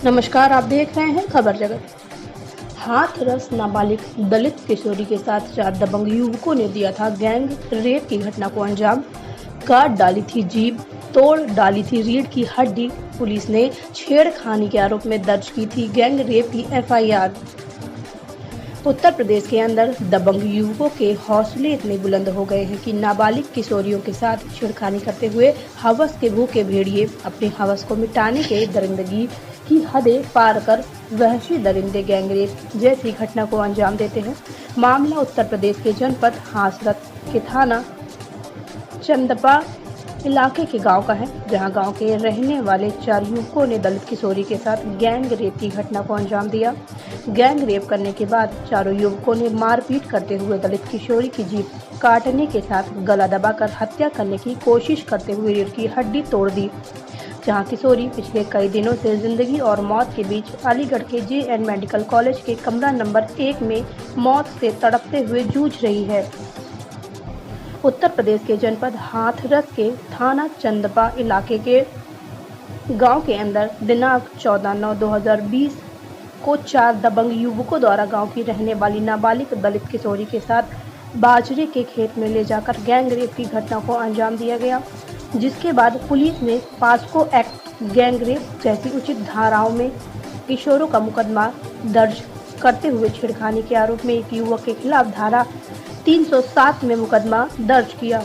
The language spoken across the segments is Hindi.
नमस्कार, आप देख रहे हैं खबर जगत। हाथरस नाबालिग दलित किशोरी के साथ 4 दबंग युवकों ने दिया था गैंग रेप की घटना को अंजाम। काट डाली थी जीभ, तोड़ डाली थी रीढ़ की हड्डी। पुलिस ने छेड़खानी के आरोप में दर्ज की थी गैंग रेप की एफआईआर। उत्तर प्रदेश के अंदर दबंग युवकों के हौसले इतने बुलंद हो गए हैं कि नाबालिग किशोरियों के साथ छेड़खानी करते हुए हवस के भूखे भेड़िए अपनी हवस को मिटाने के दरिंदगी की हदें पार कर वहशी दरिंदे गैंगरेप जैसी घटना को अंजाम देते हैं। मामला उत्तर प्रदेश के जनपद हाथरस के थाना चंदपा इलाके के गांव का है, जहां गांव के रहने वाले 4 युवकों ने दलित किशोरी के साथ गैंग रेप की घटना को अंजाम दिया। गैंग रेप करने के बाद चारों युवकों ने मारपीट करते हुए दलित किशोरी की जीभ काटने के साथ गला दबाकर हत्या करने की कोशिश करते हुए रीढ़ की हड्डी तोड़ दी। जहां किशोरी पिछले कई दिनों से जिंदगी और मौत के बीच अलीगढ़ के JN मेडिकल कॉलेज के कमरा नंबर 1 में मौत से तड़पते हुए जूझ रही है। उत्तर प्रदेश के जनपद हाथरस के थाना चंदपा इलाके के गांव के अंदर दिनांक 14/9/2020 को 4 दबंग युवकों द्वारा गांव की रहने वाली नाबालिग दलित किशोरी के साथ बाजरे के खेत में ले जाकर गैंग रेप की घटना को अंजाम दिया गया, जिसके बाद पुलिस ने पास्को एक्ट गैंग रेप जैसी उचित धाराओं में किशोरों का मुकदमा दर्ज करते हुए छेड़खानी के आरोप में एक युवक के खिलाफ धारा 307 में मुकदमा दर्ज किया।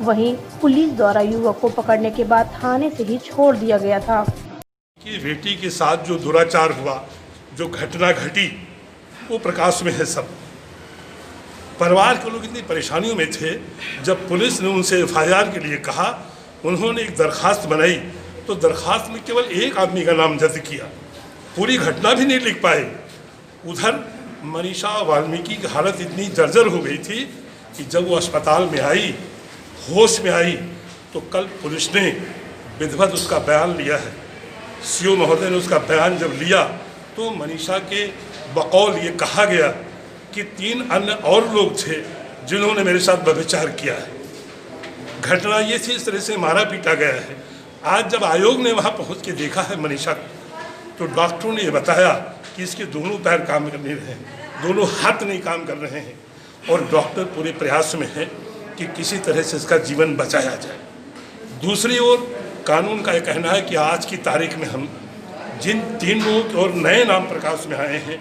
वहीं पुलिस द्वारा युवक को पकड़ने के बाद थाने से ही छोड़ दिया गया था। कि बेटी के साथ जो दुराचार हुआ, जो घटना घटी, वो प्रकाश में है। सब परिवार के लोग इतनी परेशानियों में थे। जब पुलिस ने उनसे FIR के लिए कहा, उन्होंने एक दरखास्त बनाई, तो दरखास्त में केवल एक आदमी का नाम दर्ज किया, पूरी घटना भी नहीं लिख पाए। उधर मनीषा वाल्मीकि की हालत इतनी जर्जर हो गई थी कि जब वो अस्पताल में आई, होश में आई, तो कल पुलिस ने विधिवत उसका बयान लिया है। CO महोदय ने उसका बयान जब लिया तो मनीषा के बकौल ये कहा गया कि 3 अन्य और लोग थे जिन्होंने मेरे साथ व्यभिचार किया है। घटना ये थी, इस तरह से मारा पीटा गया है। आज जब आयोग ने वहाँ पहुँच के देखा है मनीषा को, तो डॉक्टरों ने ये बताया कि इसके दोनों पैर काम कर नहीं रहे हैं, दोनों हाथ नहीं काम कर रहे हैं, और डॉक्टर पूरे प्रयास में है कि किसी तरह से इसका जीवन बचाया जाए। दूसरी ओर कानून का ये कहना है कि आज की तारीख में हम जिन 3 लोग और नए नाम प्रकाश में आए हैं,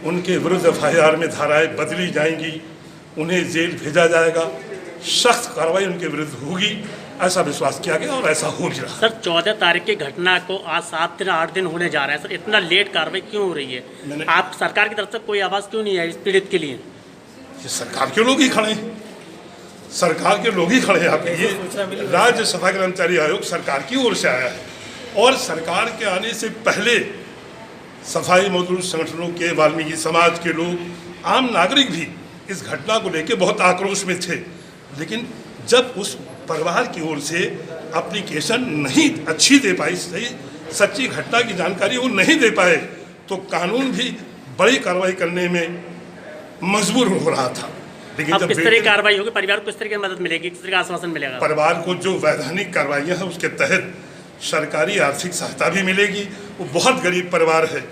उनके विरुद्ध FIR में धाराएं बदली जाएंगी, उन्हें जेल भेजा जाएगा, सख्त कार्रवाई उनके विरुद्ध होगी, ऐसा विश्वास किया गया और ऐसा हो भी रहा। सर 14 तारीख की घटना को आज 7 दिन 8 दिन होने जा रहा है। सर इतना लेट कार्रवाई क्यों हो रही है? आप सरकार की तरफ से कोई आवाज़ क्यों नहीं है इस पीड़ित के लिए? ये सरकार के लोग ही खड़े हैं, सरकार के लोग ही खड़े हैं। आप ये राज्य सफाई कर्मचारी आयोग सरकार की ओर से आया है, और सरकार के आने से पहले सफाई मजदूर संगठनों के, वाल्मीकि समाज के लोग, आम नागरिक भी इस घटना को लेकर बहुत आक्रोश में थे। लेकिन जब उस परिवार की ओर से एप्लीकेशन नहीं अच्छी दे पाई, सही सच्ची घटना की जानकारी वो नहीं दे पाए, तो कानून भी बड़ी कार्रवाई करने में मजबूर हो रहा था। लेकिन अब जब किस तरह की कार्रवाई होगी, परिवार को किस तरह की मदद मिलेगी, किस तरह का आश्वासन मिलेगा? परिवार को जो वैधानिक कार्रवाइयाँ हैं उसके तहत सरकारी आर्थिक सहायता भी मिलेगी। वो बहुत गरीब परिवार है,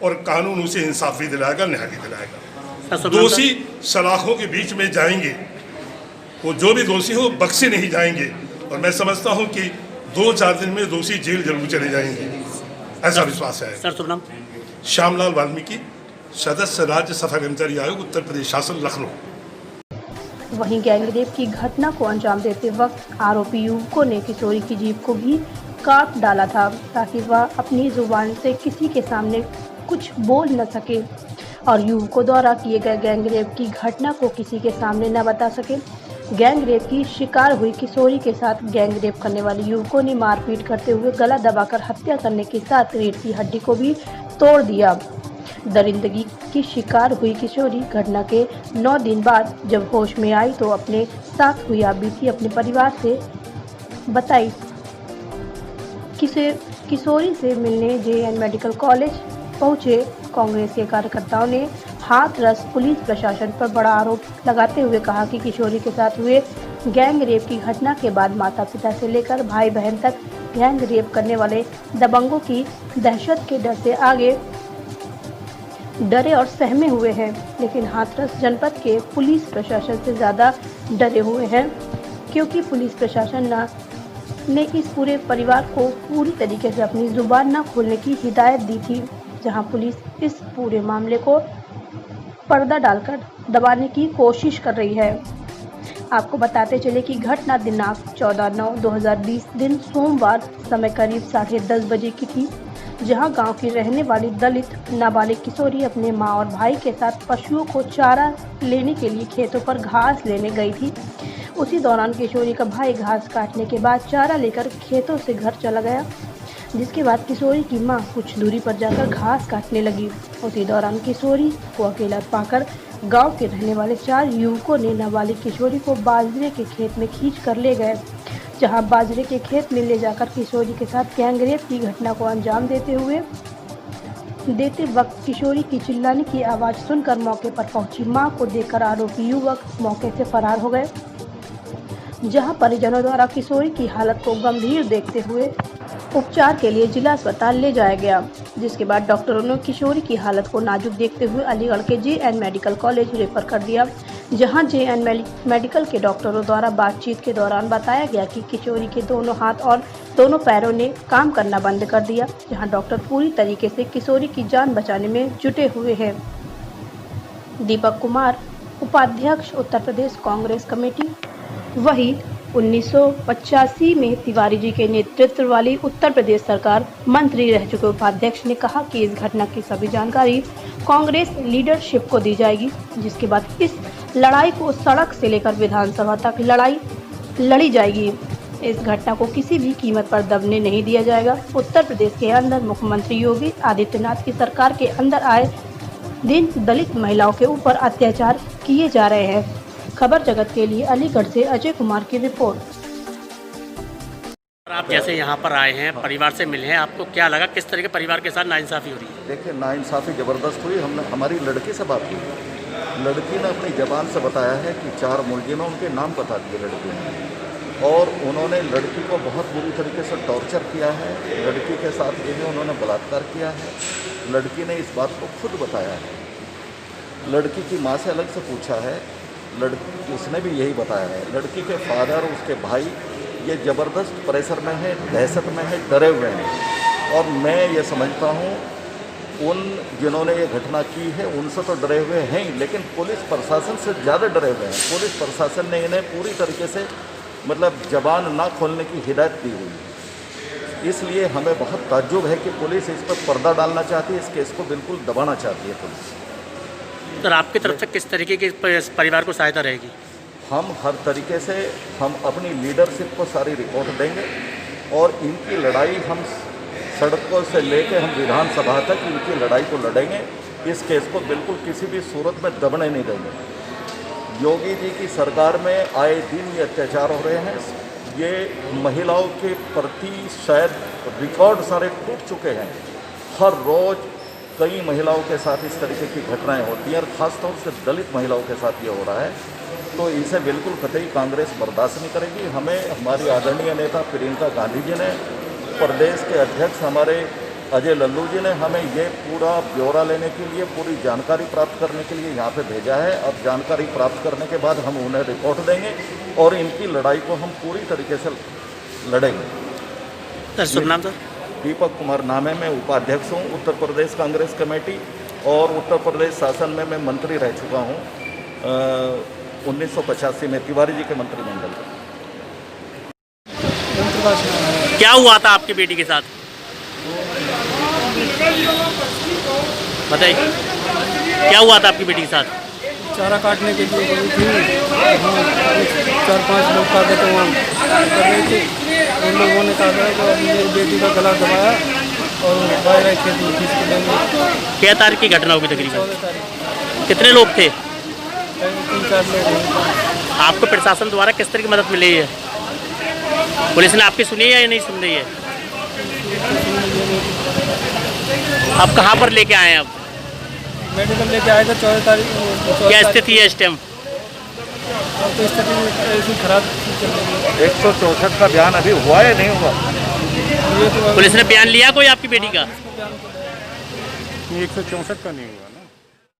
और कानून उसे इंसाफ भी दिलाएगा, न्याय भी दिलाएगा। दोषी सलाखों के बीच में जाएंगे, वो जो भी दोषी हो बख्शे नहीं जाएंगे, और मैं समझता हूँ कि 2-4 दिन में दोषी जेल जरूर चले जाएंगे, ऐसा विश्वास है। सर शुभ नाम? श्यामलाल वाल्मीकि, सदस्य राज्य सफाई कर्मचारी आयोग, उत्तर प्रदेश शासन, लखनऊ। वहीं गैंगरेप की घटना को अंजाम देते वक्त आरोपी युवकों ने किशोरी की जीभ को भी काट डाला था, ताकि वह अपनी जुबान से किसी के सामने कुछ बोल न सके और युवकों द्वारा किए गए गैंगरेप की घटना को किसी के सामने न बता सके। गैंगरेप की शिकार हुई किशोरी के साथ गैंगरेप करने वाले युवकों ने मारपीट करते हुए गला दबाकर हत्या करने के साथ रीढ़ की हड्डी को भी तोड़ दिया। दरिंदगी की शिकार हुई किशोरी घटना के 9 दिन बाद जब होश में आई तो अपने साथ हुई बीती अपने परिवार से बताई। किशोरी से मिलने JN मेडिकल कॉलेज पहुंचे कांग्रेस के कार्यकर्ताओं ने हाथरस पुलिस प्रशासन पर बड़ा आरोप लगाते हुए कहा कि किशोरी के साथ हुए गैंग रेप की घटना के बाद माता पिता से लेकर भाई बहन तक गैंग रेप करने वाले दबंगों की दहशत के डर से आगे डरे और सहमे हुए हैं, लेकिन हाथरस जनपद के पुलिस प्रशासन से ज़्यादा डरे हुए हैं, क्योंकि पुलिस प्रशासन ने इस पूरे परिवार को पूरी तरीके से अपनी जुबान न खोलने की हिदायत दी थी, जहां पुलिस इस पूरे मामले को पर्दा डालकर दबाने की कोशिश कर रही है। आपको बताते चले कि घटना दिनांक 14/9/2020 दिन सोमवार समय करीब 10:30 बजे की थी, जहां गांव की रहने वाली दलित नाबालिग किशोरी अपने मां और भाई के साथ पशुओं को चारा लेने के लिए खेतों पर घास लेने गई थी। उसी दौरान किशोरी का भाई घास काटने के बाद चारा लेकर खेतों से घर चला गया, जिसके बाद किशोरी की मां कुछ दूरी पर जाकर घास काटने लगी। उसी दौरान किशोरी को अकेला पाकर गांव के रहने वाले 4 युवकों ने नाबालिग किशोरी को बाजरे के खेत में खींच कर ले गए, जहां बाजरे के खेत में ले जाकर किशोरी के साथ गैंगरेप की घटना को अंजाम देते वक्त किशोरी की चिल्लाने की आवाज़ सुनकर मौके पर पहुंची मां को देखकर आरोपी युवक मौके से फरार हो गए, जहां परिजनों द्वारा किशोरी की हालत को गंभीर देखते हुए उपचार के लिए जिला अस्पताल ले जाया गया, जिसके बाद डॉक्टरों ने किशोरी की हालत को नाजुक देखते हुए अलीगढ़ के JN मेडिकल कॉलेज रेफर कर दिया, जहां JN मेडिकल के डॉक्टरों द्वारा बातचीत के दौरान बताया गया कि किशोरी के दोनों हाथ और दोनों पैरों ने काम करना बंद कर दिया, जहां डॉक्टर पूरी तरीके से किशोरी की जान बचाने में जुटे हुए हैं। दीपक कुमार, उपाध्यक्ष उत्तर प्रदेश कांग्रेस कमेटी। वहीं 1985 में तिवारी जी के नेतृत्व वाली उत्तर प्रदेश सरकार मंत्री रह चुके उपाध्यक्ष ने कहा कि इस घटना की सभी जानकारी कांग्रेस लीडरशिप को दी जाएगी, जिसके बाद इस लड़ाई को सड़क से लेकर विधानसभा तक लड़ी जाएगी। इस घटना को किसी भी कीमत पर दबने नहीं दिया जाएगा। उत्तर प्रदेश के अंदर मुख्यमंत्री योगी आदित्यनाथ की सरकार के अंदर आए दिन दलित महिलाओं के ऊपर अत्याचार किए जा रहे हैं। खबर जगत के लिए अलीगढ़ से अजय कुमार की रिपोर्ट। आप जैसे यहाँ पर आए हैं, परिवार से मिले हैं, आपको क्या लगा, किस तरह के परिवार के साथ नाइंसाफ़ी हो रही है? देखिए, नाइंसाफ़ी ज़बरदस्त हुई। हमने हमारी लड़की से बात की। लड़की ने अपनी ज़बान से बताया है कि 4 मुलजिमों उनके नाम बता दिए लड़की ने, और उन्होंने लड़की को बहुत बुरी तरीके से टॉर्चर किया है। लड़की के साथ ये भी उन्होंने बलात्कार किया है। लड़की ने इस बात को खुद बताया है। लड़की की माँ से अलग से पूछा है, उसने भी यही बताया है। लड़की के फादर, उसके भाई ये ज़बरदस्त प्रेशर में है, दहशत में है, डरे हुए हैं। और मैं ये समझता हूँ उन जिन्होंने ये घटना की है उनसे तो डरे हुए हैं ही, लेकिन पुलिस प्रशासन से ज़्यादा डरे हुए हैं। पुलिस प्रशासन ने इन्हें पूरी तरीके से ज़बान ना खोलने की हिदायत दी हुई है। इसलिए हमें बहुत ताज्जुब है कि पुलिस इस पर पर्दा डालना चाहती है, इस केस को बिल्कुल दबाना चाहती है पुलिस। सर, आपकी तरफ से किस तरीके की परिवार को सहायता रहेगी? हम हर तरीके से हम अपनी लीडरशिप को सारी रिपोर्ट देंगे, और इनकी लड़ाई हम सड़कों से लेकर हम विधानसभा तक इनकी लड़ाई को लड़ेंगे। इस केस को बिल्कुल किसी भी सूरत में दबने नहीं देंगे। योगी जी की सरकार में आए दिन ये अत्याचार हो रहे हैं। ये महिलाओं के प्रति शायद रिकॉर्ड सारे टूट चुके हैं। हर रोज़ कई महिलाओं के साथ इस तरीके की घटनाएं होती हैं, और ख़ासतौर से दलित महिलाओं के साथ ये हो रहा है। तो इसे बिल्कुल कतई कांग्रेस बर्दाश्त नहीं करेगी। हमें हमारी आदरणीय नेता प्रियंका गांधी जी ने, प्रदेश के अध्यक्ष हमारे अजय लल्लू जी ने हमें ये पूरा ब्यौरा लेने के लिए, पूरी जानकारी प्राप्त करने के लिए यहाँ पे भेजा है। अब जानकारी प्राप्त करने के बाद हम उन्हें रिपोर्ट देंगे, और इनकी लड़ाई को हम पूरी तरीके से लड़ेंगे। सर, शुभ नाम? सर, दीपक कुमार नाम है। मैं उपाध्यक्ष हूँ उत्तर प्रदेश कांग्रेस कमेटी, और उत्तर प्रदेश शासन में मैं मंत्री रह चुका हूँ 1985 में तिवारी जी के मंत्रिमंडल में। क्या हुआ था आपकी बेटी के साथ, बताइए? क्या हुआ था आपकी बेटी के साथ? चारा काटने के लिए गई थी। 4-5 लोग काटे तो वहाँ कर रहे थे। उन लोगों ने कहा कि अभी मेरी बेटी का गला दबाया और बाहर खेत में खींच के लेंगे। क्या तारीख की घटना होगी तकरीबन? 14 तारीख। कितने लोग थे? 3-4 लोग। आपको प्रशासन द्वारा किस तरह की मदद मिली है? पुलिस ने आपकी सुनी है या नहीं सुन रही है? आप कहाँ पर लेके आए हैं? अब मेडिकल लेके आए थे 14 तारीख। क्या स्थिति है इस टाइम? अब तो स्थिति ऐसी खराब चल रही है। 164 का बयान अभी हुआ है नहीं हुआ? ये तो पुलिस ने बयान लिया कोई आपकी बेटी का? 164 का नहीं हुआ।